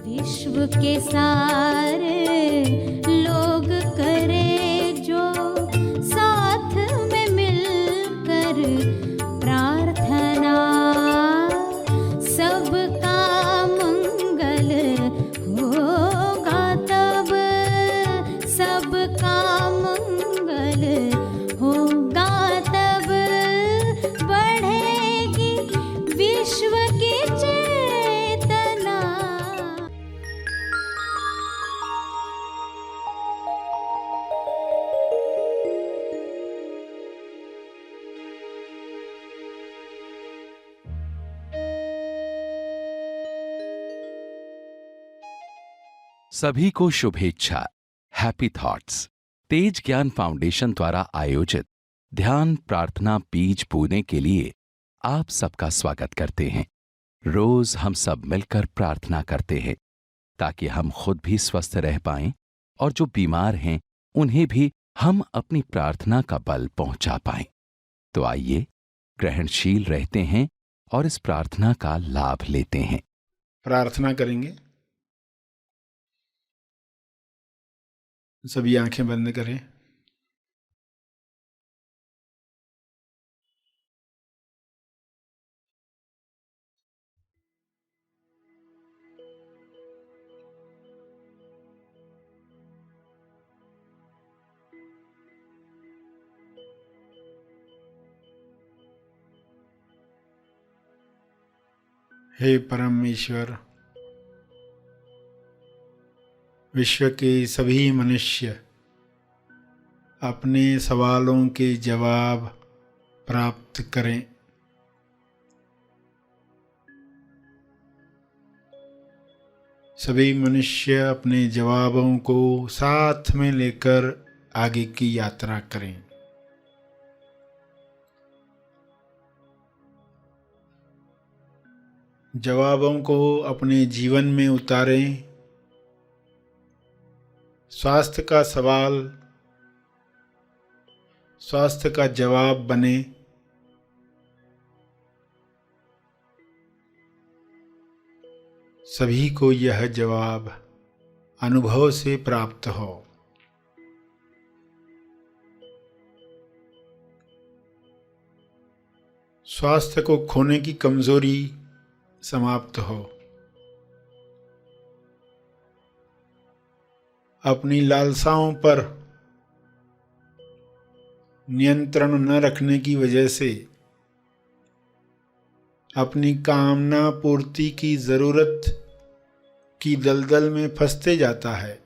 विश्व के सारे लोग करे जो साथ में मिलकर प्रार्थना, सबका मंगल होगा तब, सबका मंगल होगा तब, बढ़ेगी विश्व की चेतना। सभी को शुभेच्छा। हैप्पी थॉट्स तेज ज्ञान फाउंडेशन द्वारा आयोजित ध्यान प्रार्थना बीज बोने के लिए आप सबका स्वागत करते हैं। रोज हम सब मिलकर प्रार्थना करते हैं ताकि हम खुद भी स्वस्थ रह पाएं और जो बीमार हैं उन्हें भी हम अपनी प्रार्थना का बल पहुंचा पाएं। तो आइए ग्रहणशील रहते हैं और इस प्रार्थना का लाभ लेते हैं। प्रार्थना करेंगे। सभी आंखें बंद करें। हे परमेश्वर, विश्व के सभी मनुष्य अपने सवालों के जवाब प्राप्त करें। सभी मनुष्य अपने जवाबों को साथ में लेकर आगे की यात्रा करें। जवाबों को अपने जीवन में उतारें। स्वास्थ्य का सवाल स्वास्थ्य का जवाब बने। सभी को यह जवाब अनुभव से प्राप्त हो। स्वास्थ्य को खोने की कमजोरी समाप्त हो। अपनी लालसाओं पर नियंत्रण न रखने की वजह से अपनी कामना पूर्ति की जरूरत की दलदल में फंसते जाता है।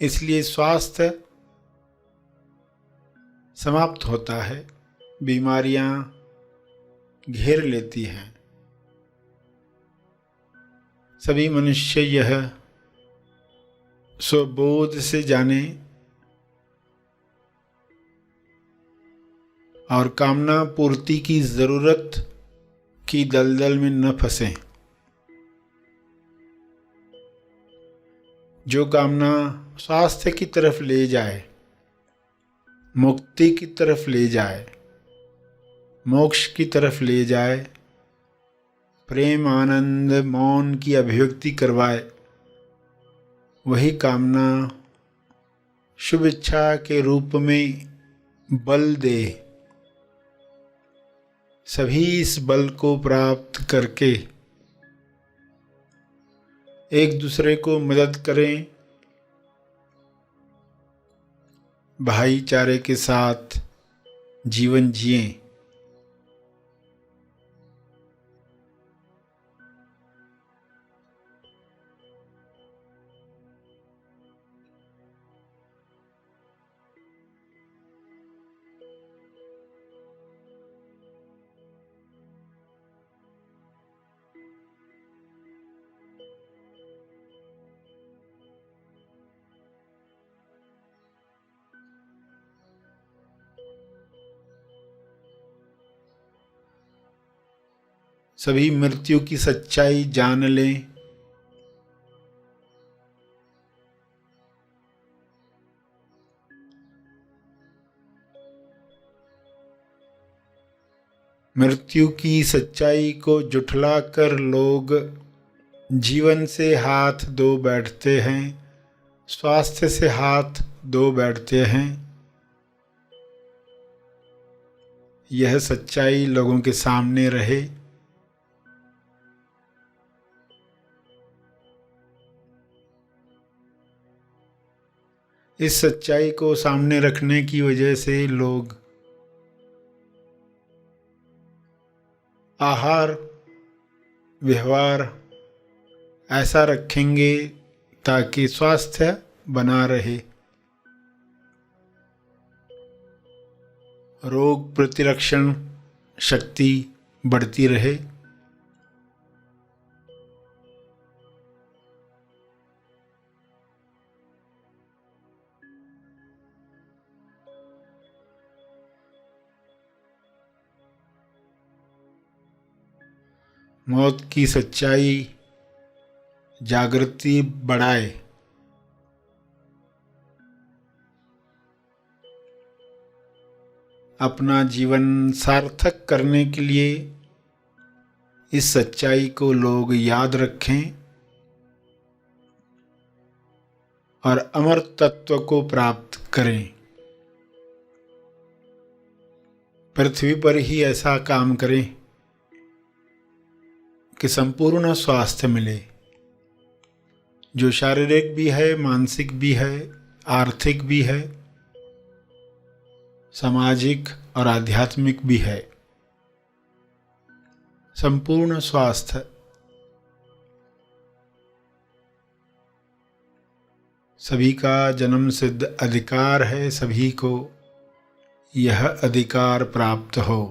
इसलिए स्वास्थ्य समाप्त होता है, बीमारियां घेर लेती हैं। सभी मनुष्य यह स्वबोध से जाने और कामना पूर्ति की जरूरत की दलदल में न फंसें। जो कामना स्वास्थ्य की तरफ ले जाए, मुक्ति की तरफ ले जाए, मोक्ष की तरफ ले जाए, प्रेम आनंद मौन की अभिव्यक्ति करवाए, वही कामना शुभ इच्छा के रूप में बल दे। सभी इस बल को प्राप्त करके एक दूसरे को मदद करें, भाईचारे के साथ जीवन जिएं। सभी मृत्यु की सच्चाई जान लें। मृत्यु की सच्चाई को जुठलाकर लोग जीवन से हाथ धो बैठते हैं, स्वास्थ्य से हाथ धो बैठते हैं। यह सच्चाई लोगों के सामने रहे। इस सच्चाई को सामने रखने की वजह से लोग आहार व्यवहार ऐसा रखेंगे ताकि स्वास्थ्य बना रहे, रोग प्रतिरक्षण शक्ति बढ़ती रहे। मौत की सच्चाई जागृति बढ़ाए। अपना जीवन सार्थक करने के लिए इस सच्चाई को लोग याद रखें और अमर तत्व को प्राप्त करें। पृथ्वी पर ही ऐसा काम करें कि संपूर्ण स्वास्थ्य मिले, जो शारीरिक भी है, मानसिक भी है, आर्थिक भी है, सामाजिक और आध्यात्मिक भी है। संपूर्ण स्वास्थ्य सभी का जन्म सिद्ध अधिकार है, सभी को यह अधिकार प्राप्त हो।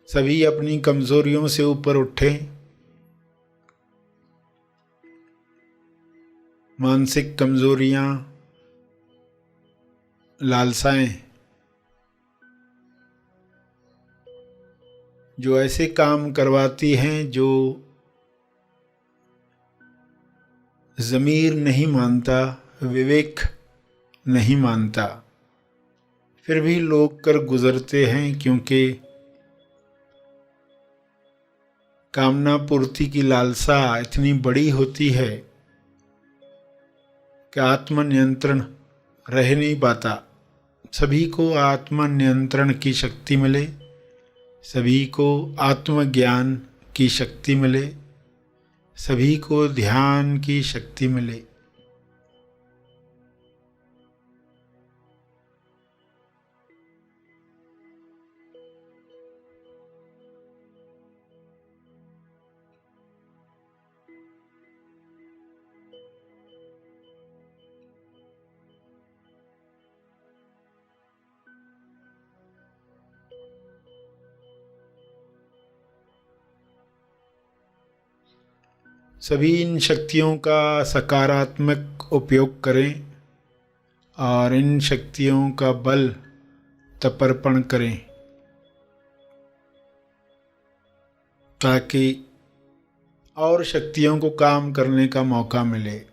सभी अपनी कमजोरियों से ऊपर उठें। मानसिक कमजोरियां, लालसाएं जो ऐसे काम करवाती हैं जो ज़मीर नहीं मानता, विवेक नहीं मानता, फिर भी लोग कर गुजरते हैं, क्योंकि कामना पूर्ति की लालसा इतनी बड़ी होती है कि आत्मनियंत्रण रह नहीं पाता। सभी को आत्मनियंत्रण की शक्ति मिले, सभी को आत्मज्ञान की शक्ति मिले, सभी को ध्यान की शक्ति मिले। सभी इन शक्तियों का सकारात्मक उपयोग करें और इन शक्तियों का बल तपर्पण करें, ताकि और शक्तियों को काम करने का मौका मिले।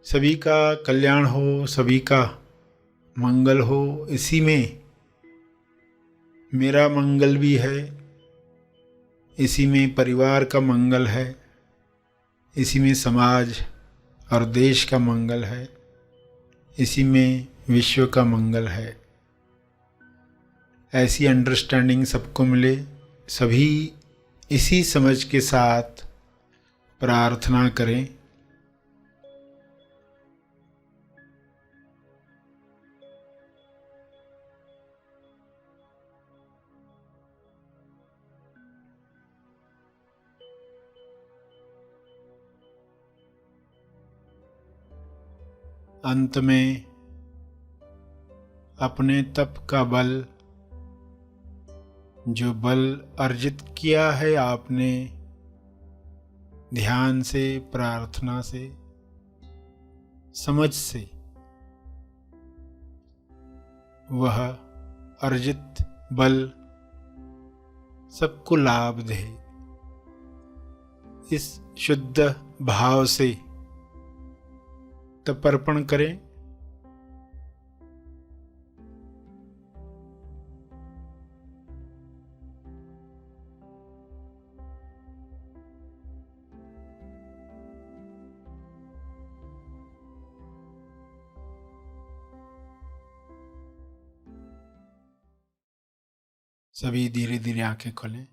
सभी का कल्याण हो, सभी का मंगल हो, इसी में मेरा मंगल भी है, इसी में परिवार का मंगल है, इसी में समाज और देश का मंगल है, इसी में विश्व का मंगल है। ऐसी अंडरस्टैंडिंग सबको मिले। सभी इसी समझ के साथ प्रार्थना करें। अंत में अपने तप का बल, जो बल अर्जित किया है आपने ध्यान से, प्रार्थना से, समझ से, वह अर्जित बल सबको लाभ दे। इस शुद्ध भाव से तर्पण करें। सभी धीरे धीरे आंखें खोलें।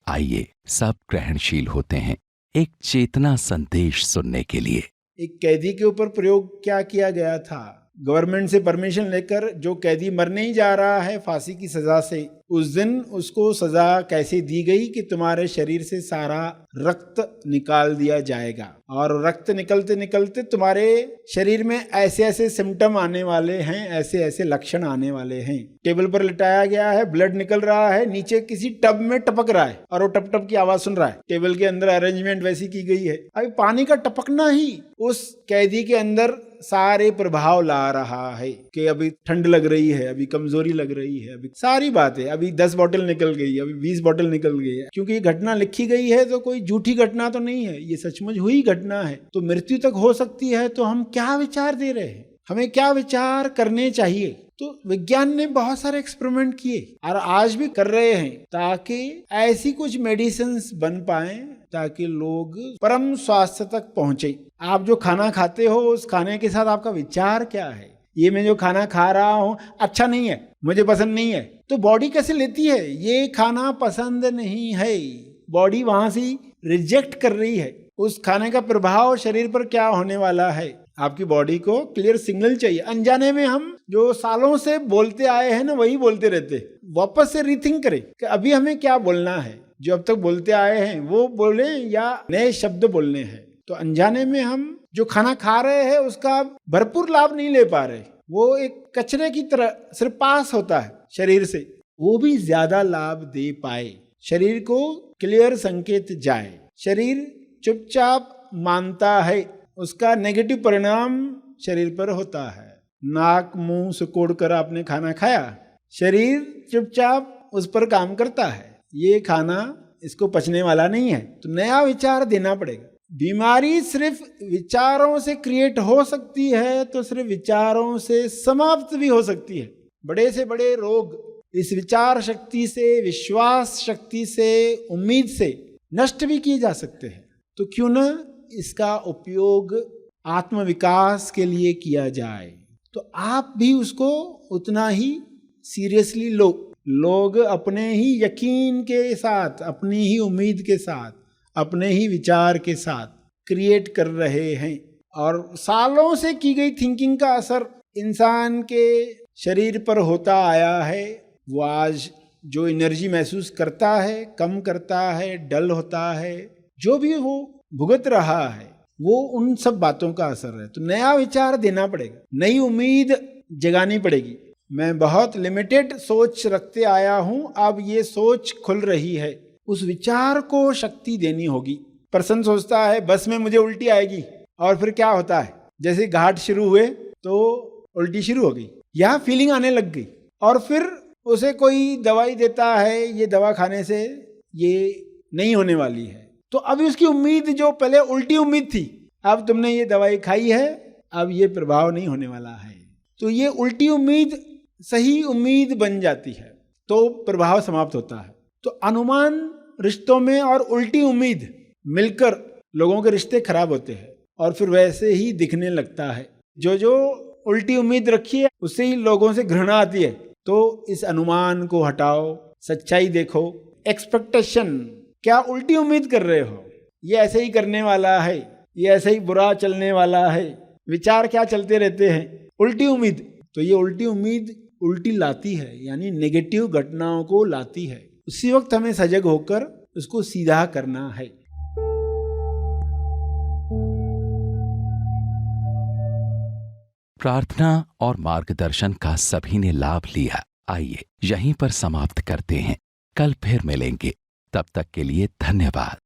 आइए सब ग्रहणशील होते हैं एक चेतना संदेश सुनने के लिए। एक कैदी के ऊपर प्रयोग क्या किया गया था? गवर्नमेंट से परमिशन लेकर जो कैदी मरने ही जा रहा है फांसी की सजा से, उस दिन उसको सजा कैसे दी गई कि तुम्हारे शरीर से सारा रक्त निकाल दिया जाएगा, और रक्त निकलते निकलते तुम्हारे शरीर में ऐसे ऐसे सिम्टम आने वाले हैं, ऐसे ऐसे लक्षण आने वाले हैं। टेबल पर लिटाया गया है, ब्लड निकल रहा है, नीचे किसी टब में टपक रहा है और वो टप टप की आवाज सुन रहा है। टेबल के अंदर अरेंजमेंट वैसी की गई है। अभी पानी का टपकना ही उस कैदी के अंदर सारे प्रभाव ला रहा है कि अभी ठंड लग रही है, अभी कमजोरी लग रही है, अभी सारी बातें, अभी 10 बॉटल निकल गई, अभी 20 बॉटल निकल गई है। क्योंकि ये घटना लिखी गई है तो कोई झूठी घटना तो नहीं है, ये सचमुच हुई घटना है। तो मृत्यु तक हो सकती है, तो हम क्या विचार दे रहे हैं, हमें क्या विचार करने चाहिए? तो विज्ञान ने बहुत सारे एक्सपेरिमेंट किए और आज भी कर रहे हैं, ताकि ऐसी कुछ मेडिसिन्स बन पाए ताकि लोग परम स्वास्थ्य तक पहुंचे। आप जो खाना खाते हो, उस खाने के साथ आपका विचार क्या है? ये मैं जो खाना खा रहा हूं अच्छा नहीं है, मुझे पसंद नहीं है, तो बॉडी कैसे लेती है? ये खाना पसंद नहीं है, बॉडी वहां से रिजेक्ट कर रही है। उस खाने का प्रभाव शरीर पर क्या होने वाला है? आपकी बॉडी को क्लियर सिग्नल चाहिए। अनजाने में हम जो सालों से बोलते आए हैं ना, वही बोलते रहते। वापस से रीथिंक करें कि अभी हमें क्या बोलना है, जो अब तक बोलते आए हैं वो बोले या नए शब्द बोलने हैं। तो अनजाने में हम जो खाना खा रहे हैं उसका भरपूर लाभ नहीं ले पा रहे, वो एक कचरे की तरह सिर्फ पास होता है शरीर से, वो भी ज्यादा लाभ दे पाए, शरीर को क्लियर संकेत जाए। शरीर चुपचाप मानता है, उसका नेगेटिव परिणाम शरीर पर होता है। नाक मुंह सिकोड़ कर आपने खाना खाया, शरीर चुपचाप उस पर काम करता है, ये खाना इसको पचने वाला नहीं है, तो नया विचार देना पड़ेगा। बीमारी सिर्फ विचारों से क्रिएट हो सकती है, तो सिर्फ विचारों से समाप्त भी हो सकती है। बड़े से बड़े रोग इस विचार शक्ति से, विश्वास शक्ति से, उम्मीद से नष्ट भी किए जा सकते हैं। तो क्यों न इसका उपयोग आत्मविकास के लिए किया जाए? तो आप भी उसको उतना ही सीरियसली लो। लोग अपने ही यकीन के साथ, अपनी ही उम्मीद के साथ, अपने ही विचार के साथ क्रिएट कर रहे हैं, और सालों से की गई थिंकिंग का असर इंसान के शरीर पर होता आया है। वो आज जो एनर्जी महसूस करता है, कम करता है, डल होता है, जो भी वो भुगत रहा है, वो उन सब बातों का असर है। तो नया विचार देना पड़ेगा, नई उम्मीद जगानी पड़ेगी। मैं बहुत लिमिटेड सोच रखते आया हूं, अब ये सोच खुल रही है, उस विचार को शक्ति देनी होगी। पर्सन सोचता है बस में मुझे उल्टी आएगी, और फिर क्या होता है, जैसे घाट शुरू हुए तो उल्टी शुरू हो गई, यह फीलिंग आने लग गई, और फिर उसे कोई दवाई देता है, ये दवा खाने से ये नहीं होने वाली है। तो अभी उसकी उम्मीद, जो पहले उल्टी उम्मीद थी, अब तुमने ये दवाई खाई है, अब ये प्रभाव नहीं होने वाला है। तो ये उल्टी उम्मीद सही उम्मीद बन जाती है, तो प्रभाव समाप्त होता है। तो अनुमान रिश्तों में और उल्टी उम्मीद मिलकर लोगों के रिश्ते खराब होते हैं, और फिर वैसे ही दिखने लगता है। जो उल्टी उम्मीद रखी है उससे ही लोगों से घृणा आती है। तो इस अनुमान को हटाओ, सच्चाई देखो। एक्सपेक्टेशन, क्या उल्टी उम्मीद कर रहे हो, ये ऐसे ही करने वाला है, ये ऐसे ही बुरा चलने वाला है। विचार क्या चलते रहते हैं, उल्टी उम्मीद। तो ये उल्टी उम्मीद उल्टी लाती है, यानी नेगेटिव घटनाओं को लाती है। उसी वक्त हमें सजग होकर उसको सीधा करना है। प्रार्थना और मार्गदर्शन का सभी ने लाभ लिया। आइए यहीं पर समाप्त करते हैं, कल फिर मिलेंगे। तब तक के लिए धन्यवाद।